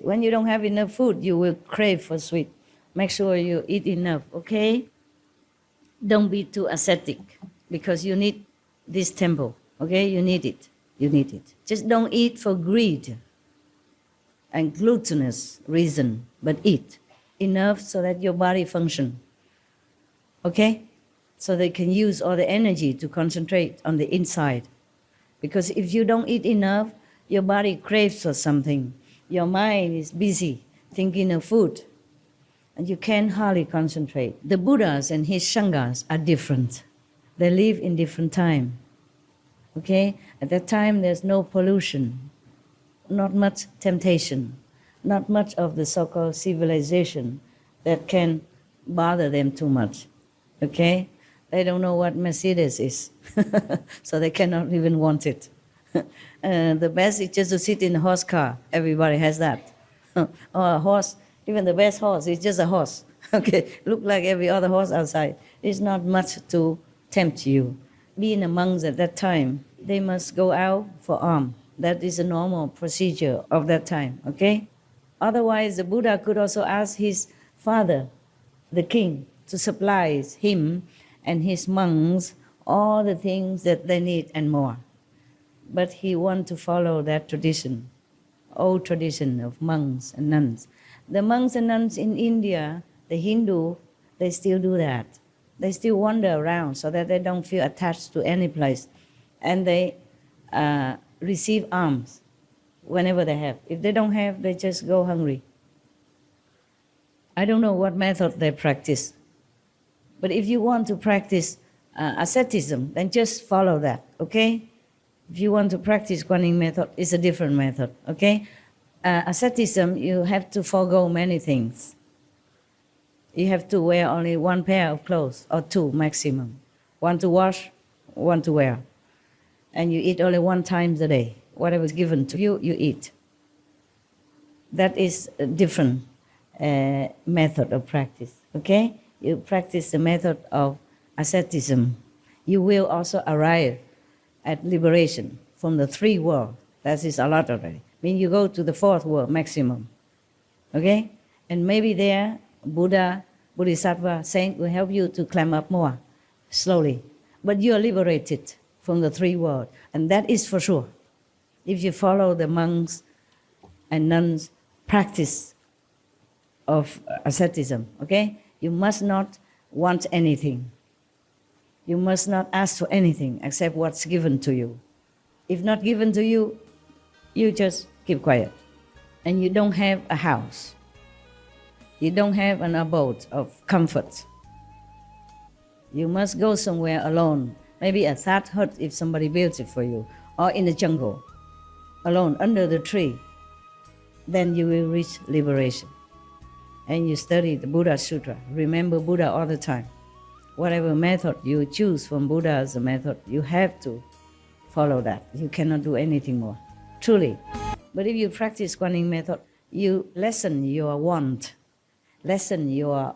When you don't have enough food, you will crave for sweet. Make sure you eat enough, okay? Don't be too ascetic because you need this temple, okay? You need it. You need it. Just don't eat for greed and gluttonous reason, but eat enough so that your body function, okay? So they can use all the energy to concentrate on the inside. Because if you don't eat enough, your body craves for something. Your mind is busy thinking of food, and you can hardly concentrate. The Buddhas and his Sanghas are different. They live in different time. Okay? At that time, there's no pollution, not much temptation, not much of the so-called civilization that can bother them too much. Okay? They don't know what Mercedes is, so they cannot even want it. The best is just to sit in a horse car. Everybody has that. Or a horse, even the best horse is just a horse. Okay, look like every other horse outside. It's not much to tempt you. Being a monk at that time, they must go out for alms. That is a normal procedure of that time, okay? Otherwise, the Buddha could also ask his father, the king, to supply him and his monks all the things that they need and more. But he wanted to follow that tradition, old tradition of monks and nuns. The monks and nuns in India, the Hindu, they still do that. They still wander around so that they don't feel attached to any place. And they receive alms whenever they have. If they don't have, they just go hungry. I don't know what method they practice. But if you want to practice asceticism, then just follow that, okay? If you want to practice Guanyin method, it's a different method, okay? Asceticism, you have to forego many things. You have to wear only one pair of clothes, or two maximum. One to wash, one to wear. And you eat only one time a day. Whatever is given to you, you eat. That is a different method of practice, okay? You practice the method of asceticism. You will also arrive at liberation from the three worlds. That is a lot already. I mean, you go to the fourth world maximum, okay? And maybe there, Buddha, Bodhisattva, saint will help you to climb up more slowly. But you are liberated from the three worlds, and that is for sure. If you follow the monks and nuns' practice of asceticism, okay? You must not want anything. You must not ask for anything except what's given to you. If not given to you, you just keep quiet. And you don't have a house. You don't have an abode of comfort. You must go somewhere alone. Maybe a thatch hut if somebody builds it for you. Or in the jungle, alone, under the tree. Then you will reach liberation. And you study the Buddha Sutra. Remember Buddha all the time. Whatever method you choose from Buddha as a method, you have to follow that. You cannot do anything more, truly. But if you practice Guanyin method, you lessen your want, lessen your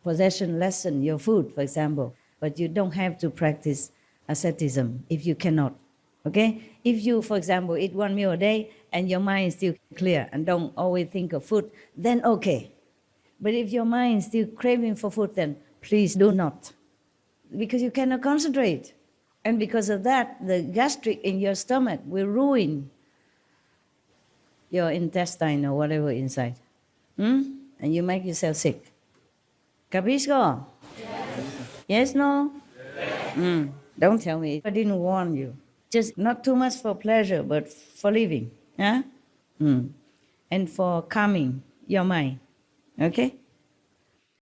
possession, lessen your food, for example. But you don't have to practice asceticism if you cannot, okay? If you, for example, eat one meal a day and your mind is still clear and don't always think of food, then okay. But if your mind is still craving for food, then please do not, because you cannot concentrate. And because of that, the gastric in your stomach will ruin your intestine or whatever inside. And you make yourself sick. Capisco? Yes, no? Don't tell me. I didn't warn you. Just not too much for pleasure, but for living. Yeah? And for calming your mind. Okay?